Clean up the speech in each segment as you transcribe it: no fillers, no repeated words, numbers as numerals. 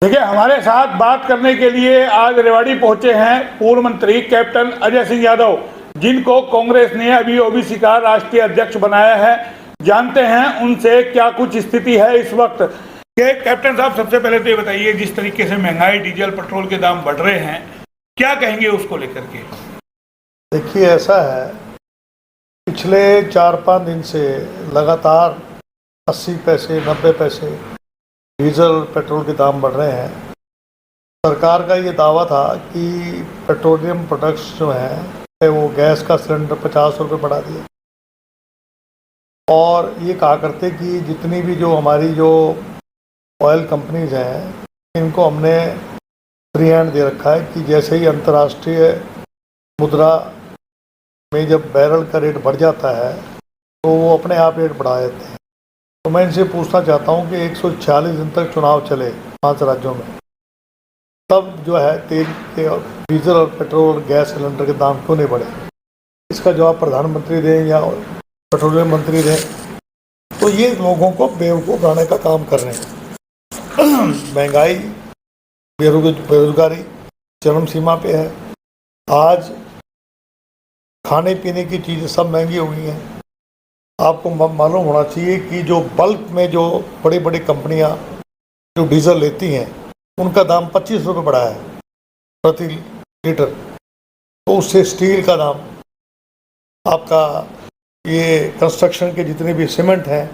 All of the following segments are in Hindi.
देखिए, हमारे साथ बात करने के लिए आज रेवाड़ी पहुंचे हैं पूर्व मंत्री कैप्टन अजय सिंह यादव, जिनको कांग्रेस ने अभी ओबीसी का राष्ट्रीय अध्यक्ष बनाया है। जानते हैं उनसे क्या कुछ स्थिति है इस वक्त के। कैप्टन साहब, सबसे पहले तो ये बताइए, जिस तरीके से महंगाई, डीजल, पेट्रोल के दाम बढ़ रहे हैं, क्या कहेंगे उसको लेकर के? देखिए, ऐसा है, पिछले 4-5 दिन से लगातार 80 पैसे 90 पैसे डीजल पेट्रोल के दाम बढ़ रहे हैं। सरकार का ये दावा था कि पेट्रोलियम प्रोडक्ट्स जो हैं वो गैस का सिलेंडर 50 रुपये बढ़ा दिया, और ये कहा करते कि जितनी भी जो हमारी जो ऑयल कंपनीज हैं इनको हमने फ्री हैंड दे रखा है कि जैसे ही अंतर्राष्ट्रीय मुद्रा में जब बैरल का रेट बढ़ जाता है तो वो अपने आप रेट बढ़ा देते हैं। तो मैं इनसे पूछना चाहता हूं कि 146 दिन तक चुनाव चले 5 राज्यों में, तब जो है तेल के, डीजल और पेट्रोल और गैस सिलेंडर के दाम क्यों नहीं बढ़े? इसका जवाब प्रधानमंत्री दें या पेट्रोलियम मंत्री दें। तो ये लोगों को बेवकूफ़ बनाने का काम कर रहे हैं। महंगाई, बेरोजगारी चरम सीमा पे है। आज खाने पीने की चीज़ें सब महंगी हो गई हैं। आपको मालूम होना चाहिए कि जो बल्क में जो बड़ी बड़ी कंपनियां जो डीजल लेती हैं उनका दाम 25 रुपये बढ़ा है प्रति लीटर। तो उससे स्टील का दाम, आपका ये कंस्ट्रक्शन के जितने भी सीमेंट हैं,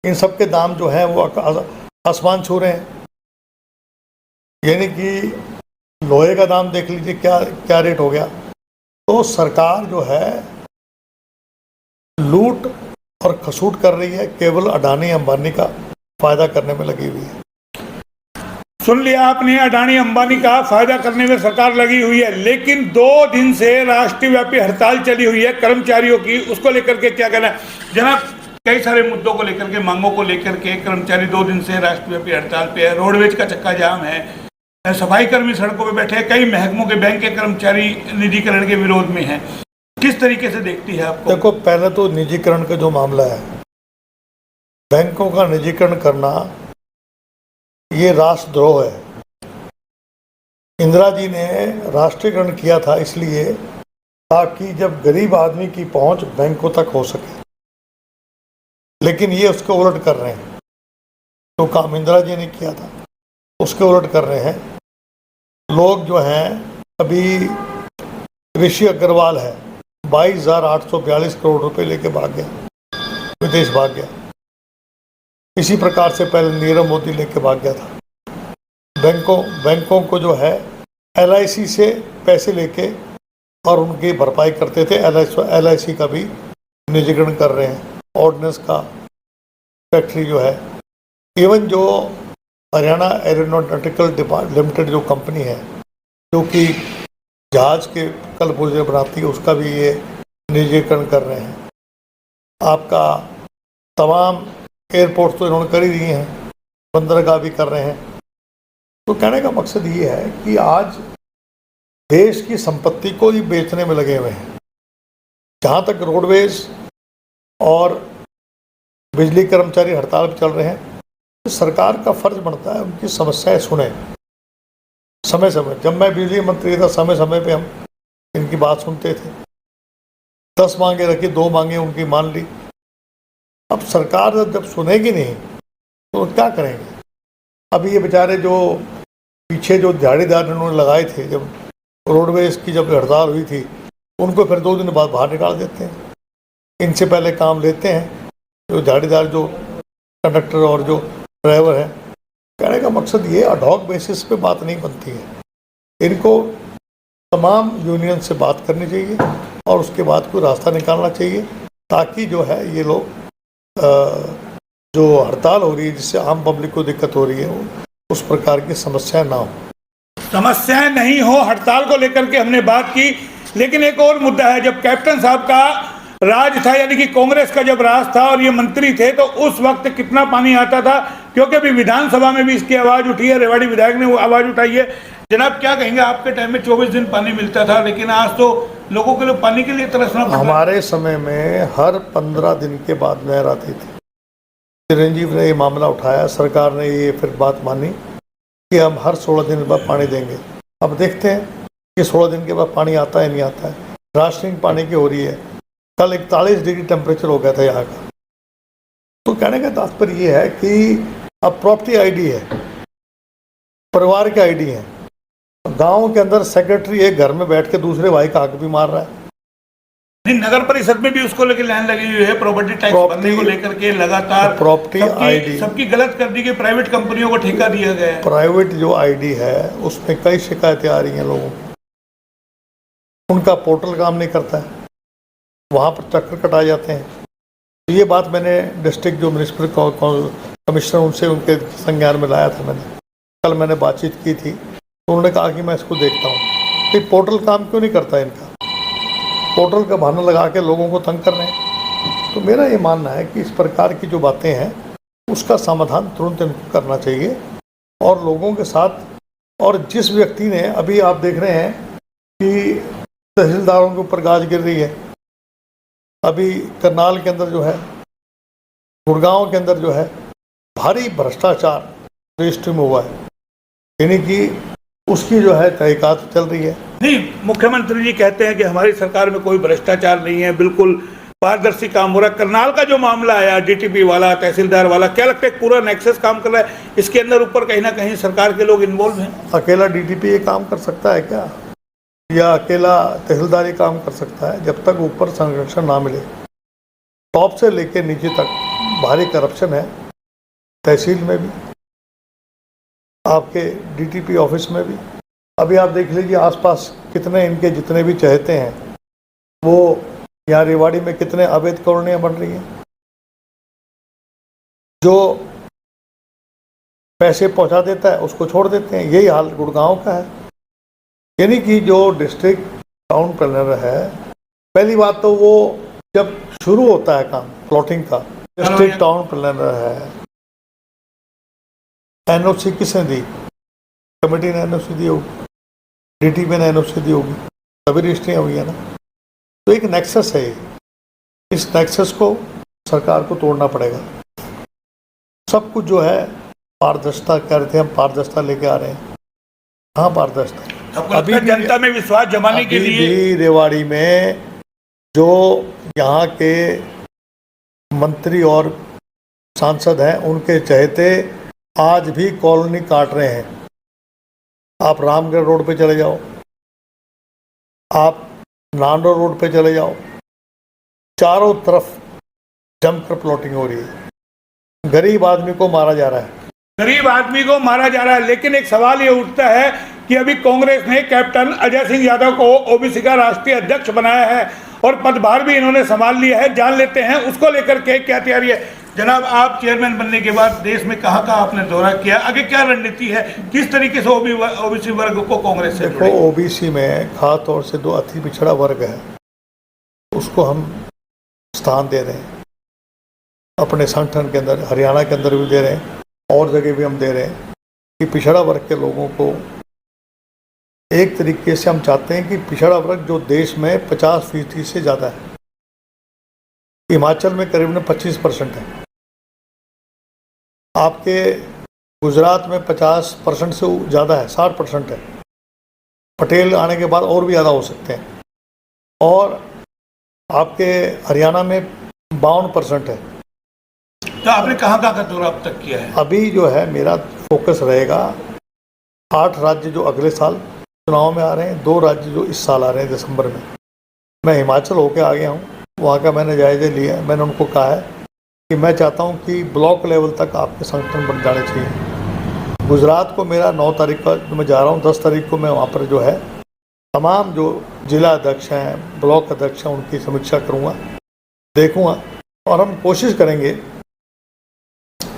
इन सब के दाम जो हैं वो आसमान छू रहे हैं। यानी कि लोहे का दाम देख लीजिए क्या क्या रेट हो गया। तो सरकार जो है लूट और खसूट कर रही है, केवल अडानी अंबानी का फायदा करने में लगी हुई है। सुन लिया आपने, अडानी अंबानी का फायदा करने में सरकार लगी हुई है। लेकिन 2 दिन से राष्ट्रीय व्यापी हड़ताल चली हुई है कर्मचारियों की, उसको लेकर के क्या कहना है जनाब? कई सारे मुद्दों को लेकर के, मांगों को लेकर के कर्मचारी 2 दिन से राष्ट्रीय व्यापी हड़ताल पे है। रोडवेज का चक्का जाम है, सफाई कर्मी सड़कों पे बैठे हैं, कई महकमों के बैंक के कर्मचारी निजीकरण के विरोध में हैं। किस तरीके से देखती है आपको? देखो, पहले तो निजीकरण का जो मामला है, बैंकों का निजीकरण करना ये राष्ट्रद्रोह है। इंदिरा जी ने राष्ट्रीयकरण किया था इसलिए ताकि जब गरीब आदमी की पहुंच बैंकों तक हो सके, लेकिन ये उसके उलट कर रहे हैं। तो काम इंदिरा जी ने किया था उसके उलट कर रहे हैं। लोग जो हैं, अभी ऋषि अग्रवाल है, 22,842 करोड़ रुपए लेके भाग गया, विदेश भाग गया। इसी प्रकार से पहले नीरव मोदी लेके भाग गया था। बैंकों को जो है LIC से पैसे लेके और उनकी भरपाई करते थे। LIC का भी निजीकरण कर रहे हैं। ऑर्डिनेंस का फैक्ट्री जो है, इवन जो हरियाणा एरोनॉटिकल लिमिटेड जो कंपनी है जो कि जहाज के कल पुर्जे बनाती है, उसका भी ये निजीकरण कर रहे हैं। आपका तमाम एयरपोर्ट तो इन्होंने कर ही दिए हैं, बंदरगाह भी कर रहे हैं। तो कहने का मकसद ये है कि आज देश की संपत्ति को ही बेचने में लगे हुए हैं। जहाँ तक रोडवेज और बिजली कर्मचारी हड़ताल पर चल रहे हैं, तो सरकार का फर्ज बनता है उनकी समस्याएं सुने समय समय। जब मैं बिजली मंत्री था, समय समय पे हम इनकी बात सुनते थे। 10 मांगे रखी, 2 मांगे उनकी मान ली। अब सरकार जब सुनेगी नहीं तो क्या करेंगे? अभी ये बेचारे जो पीछे जो दिहाड़ीदार इन्होंने लगाए थे, जब रोडवेज की जब हड़ताल हुई थी, उनको फिर 2 दिन बाद बाहर निकाल देते हैं। इनसे पहले काम लेते हैं जो दिहाड़ीदार, जो कंडक्टर और जो ड्राइवर हैं। कहने का मकसद ये, अडॉक बेसिस पे बात नहीं बनती है। इनको तमाम यूनियन से बात करनी चाहिए और उसके बाद कोई रास्ता निकालना चाहिए, ताकि जो है ये लोग जो हड़ताल हो रही है जिससे आम पब्लिक को दिक्कत हो रही है, उस प्रकार की समस्या ना हो। समस्याएं नहीं हो, हड़ताल को लेकर के हमने बात की। लेकिन एक और मुद्दा है, जब कैप्टन साहब का राज था, यानी कि कांग्रेस का जब राज था और ये मंत्री थे, तो उस वक्त कितना पानी आता था? क्योंकि अभी विधानसभा में भी इसकी आवाज उठी है, रेवाड़ी विधायक ने वो आवाज उठाई है। जनाब, क्या कहेंगे? आपके टाइम में 24 दिन पानी मिलता था, लेकिन आज तो लोगों के लिए पानी के लिए तरसना पड़ता है। हमारे समय में हर 15 दिन के बाद नहर आती थी। चिरंजीव ने ये मामला उठाया, सरकार ने ये फिर बात मानी, कि हम हर 16 दिन के बाद पानी देंगे। अब देखते हैं कि 16 दिन के बाद पानी आता है नहीं आता है। राशनिंग पानी की हो रही है। कल 41 डिग्री टेम्परेचर हो गया था यहाँ का। तो कहने का तात्पर्य ये है कि अब प्रॉपर्टी आईडी है, परिवार की आईडी है। गांव के अंदर सेक्रेटरी एक घर में बैठ के दूसरे भाई का हक भी मार रहा है। नहीं, नगर परिषद में भी उसको लेकर लाइन लगी हुई है, प्रॉपर्टी टैक्स भरने को लेकर के लगातार प्रॉपर्टी आईडी सबकी गलत कर दी गई, प्राइवेट कंपनियों को ठेका दिया गया है। प्राइवेट जो आईडी है उसमें कई शिकायतें आ रही हैं लोगों को। उनका पोर्टल काम नहीं करता है, वहाँ पर चक्कर कटाए जाते हैं। तो ये बात मैंने डिस्ट्रिक्ट जो म्युनिसिपल कमिश्नर उनसे उनके संज्ञान में लाया था। कल मैंने बातचीत की थी तो उन्होंने कहा कि मैं इसको देखता हूँ कि पोर्टल काम क्यों नहीं करता इनका। पोर्टल का बहाना लगा के लोगों को तंग कर रहे हैं। तो मेरा ये मानना है कि इस प्रकार की जो बातें हैं उसका समाधान तुरंत इनको करना चाहिए और लोगों के साथ। और जिस व्यक्ति ने अभी आप देख रहे हैं कि तहसीलदारों के ऊपर गाज गिर रही है, अभी करनाल के अंदर जो है, गुड़गांव के अंदर जो है भारी भ्रष्टाचार रजिस्ट्री में हुआ है, यानी कि उसकी जो है तहकीकात चल रही है। नहीं, मुख्यमंत्री जी कहते हैं कि हमारी सरकार में कोई भ्रष्टाचार नहीं है, बिल्कुल पारदर्शी काम हो रहा है। करनाल का जो मामला आया, डीटीपी वाला, तहसीलदार वाला, क्या लगता है पूरा नेक्सस काम कर रहा है? इसके अंदर ऊपर कहीं ना कहीं सरकार के लोग इन्वॉल्व हैं। अकेला डीटीपी ये काम कर सकता है क्या, या अकेला तहसीलदार ये काम कर सकता है? जब तक ऊपर संरक्षण ना मिले, टॉप से लेकर नीचे तक भारी करप्शन है। तहसील में भी, आपके डीटीपी ऑफिस में भी। अभी आप देख लीजिए आसपास कितने इनके जितने भी चहेते हैं, वो यहाँ रेवाड़ी में कितने अवैध कॉलोनियाँ बन रही हैं। जो पैसे पहुँचा देता है उसको छोड़ देते हैं। यही हाल गुड़गांव का है। यानी कि जो डिस्ट्रिक्ट टाउन प्लानर है, पहली बात तो वो जब शुरू होता है काम प्लॉटिंग का, डिस्ट्रिक्ट टाउन प्लानर है, एनओसी किसने दी? कमेटी ने एनओसी दी होगी, डीटीपी ने एनओसी दी होगी, तभी रजिस्ट्रियाँ हुई है ना। तो एक नेक्सस है, इस नेक्सस को सरकार को तोड़ना पड़ेगा। सब कुछ जो है पारदर्शिता कह रहे थे, हम पारदर्शिता लेके आ रहे हैं। हाँ, पारदर्शिता अभी जनता में विश्वास जमाने के लिए भी रेवाड़ी में जो यहाँ के मंत्री और सांसद हैं उनके चहेते आज भी कॉलोनी काट रहे हैं। आप रामगढ़ रोड पे चले जाओ, आप नांदोड़ रोड पे चले जाओ, चारों तरफ जमकर प्लॉटिंग हो रही है। गरीब आदमी को मारा जा रहा है, गरीब आदमी को मारा जा रहा है। लेकिन एक सवाल ये उठता है कि अभी कांग्रेस ने कैप्टन अजय सिंह यादव को ओबीसी का राष्ट्रीय अध्यक्ष बनाया है और पदभार भी इन्होंने संभाल लिया है। जान लेते हैं उसको लेकर के क्या तैयारी है। जनाब, आप चेयरमैन बनने के बाद देश में कहाँ कहाँ आपने दौरा किया, आगे क्या रणनीति है, किस तरीके से ओबीसी वर्ग को कांग्रेस से? देखो, ओबीसी में खास तौर से जो अति पिछड़ा वर्ग है उसको हम स्थान दे रहे हैं अपने संगठन के अंदर। हरियाणा के अंदर भी दे रहे हैं और जगह भी हम दे रहे हैं कि पिछड़ा वर्ग के लोगों को एक तरीके से हम चाहते हैं कि पिछड़ा वर्ग जो देश में 50% से ज़्यादा है, हिमाचल में करीबन 25% है, आपके गुजरात में 50% से ज़्यादा है, 60% है, पटेल आने के बाद और भी ज़्यादा हो सकते हैं, और आपके हरियाणा में 52% है। तो आपने कहाँ कहाँ का दौरा अब तक किया है? अभी जो है मेरा फोकस रहेगा 8 राज्य जो अगले साल चुनाव में आ रहे हैं, 2 राज्य जो इस साल आ रहे हैं दिसंबर में। मैं हिमाचल होके आ गया हूँ, वहाँ का मैंने जायजे लिया है। मैंने उनको कहा है कि मैं चाहता हूँ कि ब्लॉक लेवल तक आपके संगठन बन जाने चाहिए। गुजरात को मेरा 9 तारीख का जो मैं जा रहा हूँ, 10 तारीख को मैं वहाँ पर जो है तमाम जो जिला अध्यक्ष हैं, ब्लॉक अध्यक्ष हैं, उनकी समीक्षा करूँगा, देखूँगा, और हम कोशिश करेंगे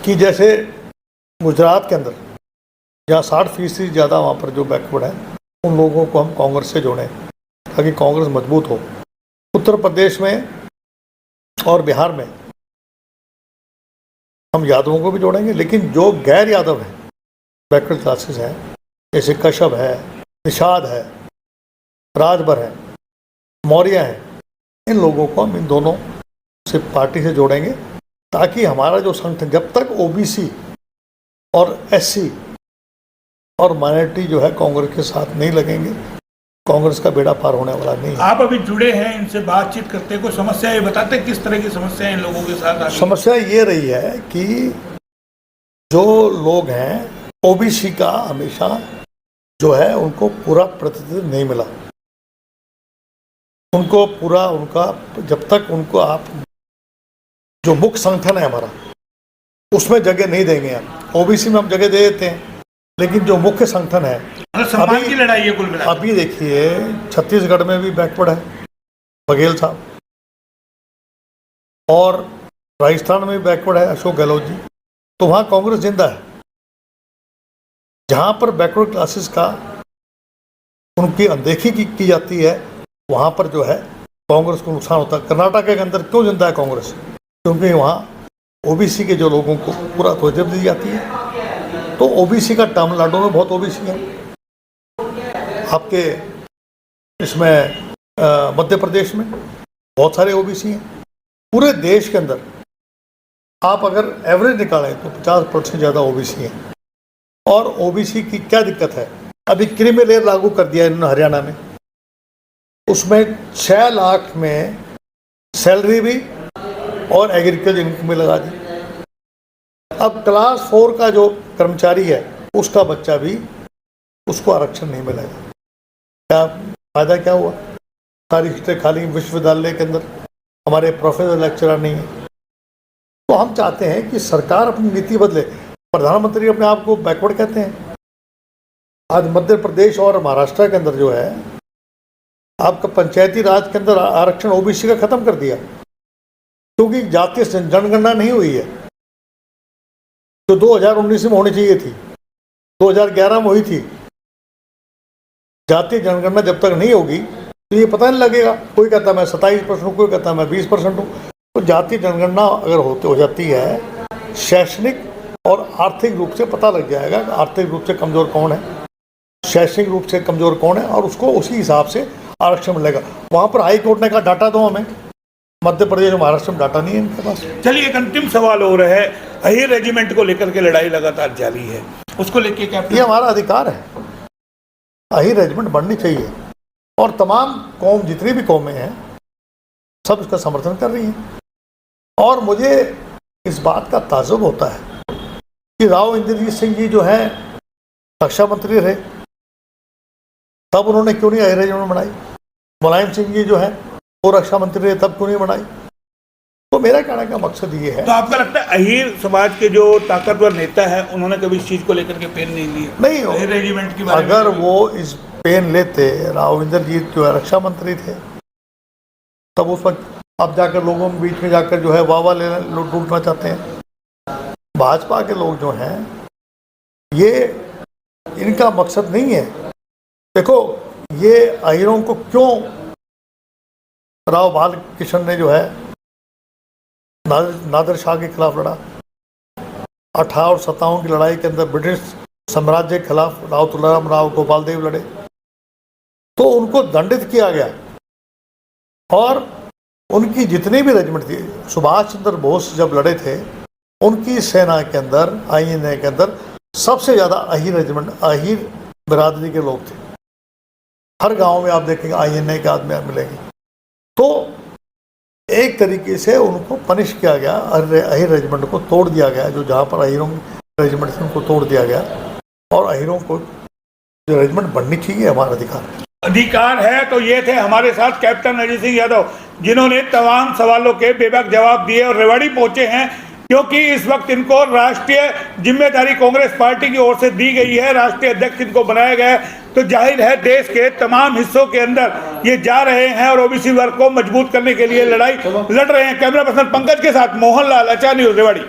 कि जैसे गुजरात के अंदर जहाँ 60% ज़्यादा वहाँ पर जो बैकवर्ड है उन लोगों को हम कांग्रेस से जोड़ें ताकि कांग्रेस मजबूत हो। उत्तर प्रदेश में और बिहार में हम यादवों को भी जोड़ेंगे, लेकिन जो गैर यादव हैं, बैकवर्ड क्लासेस हैं, जैसे कश्यप है, निषाद है, राजभर है, मौर्य हैं, इन लोगों को हम इन दोनों से पार्टी से जोड़ेंगे ताकि हमारा जो संगठन, जब तक ओबीसी और एससी और माइनॉरिटी जो है कांग्रेस के साथ नहीं लगेंगे, कांग्रेस का बेड़ा पार होने वाला नहीं है। आप अभी जुड़े हैं, इनसे बातचीत करते, कोई समस्या ये बताते किस तरह की समस्या इन लोगों के साथ? समस्या ये रही है कि जो लोग हैं ओबीसी का हमेशा जो है उनको पूरा प्रतिनिधित्व नहीं मिला, उनको पूरा उनका जब तक उनको आप जो मुख्य संगठन है हमारा उसमें जगह नहीं देंगे, हम ओबीसी में हम जगह दे देते हैं, लेकिन जो मुख्य संगठन है सम्मान की लड़ाई है कुल मिला। अभी देखिए छत्तीसगढ़ में भी बैकवर्ड है बघेल साहब, और राजस्थान में भी बैकवर्ड है अशोक गहलोत जी, तो वहाँ कांग्रेस जिंदा है। जहाँ पर बैकवर्ड क्लासेस का उनकी अनदेखी की जाती है वहाँ पर जो है कांग्रेस को नुकसान होता है। कर्नाटक के अंदर क्यों जिंदा है कांग्रेस? क्योंकि वहाँ ओबीसी के जो लोगों को पूरा तवज्जो दी जाती है। तो ओबीसी का तमिलनाडु में बहुत ओबीसी है, आपके इसमें मध्य प्रदेश में बहुत सारे ओबीसी हैं। पूरे देश के अंदर आप अगर एवरेज निकालें तो 50% ज़्यादा ओबीसी हैं। और ओबीसी की क्या दिक्कत है? अभी क्रीमी लेयर लागू कर दिया इन्होंने हरियाणा में, उसमें 6 लाख में सैलरी भी और एग्रीकल्चर इनकम भी लगा दी। अब क्लास 4 का जो कर्मचारी है उसका बच्चा भी उसको आरक्षण नहीं मिलेगा। क्या फायदा क्या हुआ? सारी सीटें खाली, विश्वविद्यालय के अंदर हमारे प्रोफेसर लेक्चरर नहीं है। तो हम चाहते हैं कि सरकार अपनी नीति बदले। प्रधानमंत्री अपने आप को बैकवर्ड कहते हैं। आज मध्य प्रदेश और महाराष्ट्र के अंदर जो है आपका पंचायती राज के अंदर आरक्षण ओबीसी का खत्म कर दिया, क्योंकि जातीय जनगणना नहीं हुई है जो 2019 में होनी चाहिए थी, 2011 में हुई थी। जातीय जनगणना जब तक नहीं होगी तो ये पता नहीं लगेगा। कोई कहता मैं 27% हूँ, कोई कहता मैं 20% हूँ। तो जातीय जनगणना अगर हो जाती है, शैक्षणिक और आर्थिक रूप से पता लग जाएगा कि आर्थिक रूप से कमज़ोर कौन है, शैक्षणिक रूप से कमज़ोर कौन है, और उसको उसी हिसाब से आरक्षण मिलेगा। वहाँ पर हाई कोर्ट ने कहा डाटा दो हमें, मध्य प्रदेश और महाराष्ट्र में डाटा नहीं है इनके पास। चलिए एक अंतिम सवाल हो रहा है, अहीर रेजिमेंट को लेकर के लड़ाई लगातार जारी है, उसको लेके क्या? ये हमारा अधिकार है, अहीर रेजिमेंट बढ़नी चाहिए और तमाम कौम जितनी भी कौमें हैं सब इसका समर्थन कर रही हैं। और मुझे इस बात का ताज्जुब होता है कि राव इंद्रजीत सिंह जी जो है रक्षा मंत्री रहे, तब उन्होंने क्यों नहीं अहीर रेजिमेंट बनाई? मुलायम सिंह जी जो है वो रक्षा मंत्री रहे, तब क्यों नहीं बनाई? तो मेरा कहने का मकसद ये है। तो आपका लगता है अहीर समाज के जो ताकतवर नेता है उन्होंने कभी इस चीज को लेकर के पेन नहीं ली? नहीं, अहीर रेजिमेंट की बारे अगर वो इस पेन लेते, राव इंद्रजीत जो है रक्षा मंत्री थे, तब उस वक्त अब जाकर लोगों के बीच में जाकर जो है वाह लूटना चाहते हैं। भाजपा के लोग जो हैं ये इनका मकसद नहीं है। देखो ये अहीरों को क्यों राव बालकृष्ण ने जो है नादिर शाह के खिलाफ लड़ा, 58 और 57 की लड़ाई के अंदर ब्रिटिश साम्राज्य के खिलाफ राव तुलाराम राव गोपाल देव लड़े, तो उनको दंडित किया गया। और उनकी जितनी भी रेजिमेंट थी, सुभाष चंद्र बोस जब लड़े थे उनकी सेना के अंदर, आईएनए के अंदर सबसे ज़्यादा अहीर रेजिमेंट, अहीर बिरादरी के लोग थे। हर गांव में आप देखेंगे आईएनए के आदमी मिलेंगे। तो एक तरीके से उनको पनिश किया गया, अहीर रेजिमेंट को तोड़ दिया गया। जो जहाँ पर अहीरों रेजिमेंट थे उनको तोड़ दिया गया, और अहीरों को जो रेजिमेंट बननी चाहिए हमारा अधिकार है। तो ये थे हमारे साथ कैप्टन अजय सिंह यादव, जिन्होंने तमाम सवालों के बेबाक जवाब दिए और रेवाड़ी पहुंचे हैं, क्योंकि इस वक्त इनको राष्ट्रीय जिम्मेदारी कांग्रेस पार्टी की ओर से दी गई है, राष्ट्रीय अध्यक्ष इनको बनाया गया है। तो जाहिर है देश के तमाम हिस्सों के अंदर ये जा रहे हैं और ओबीसी वर्ग को मजबूत करने के लिए लड़ाई लड़ रहे हैं। कैमरा पर्सन पंकज के साथ मोहन लाल, अच्छा न्यूज़ रेवाड़ी।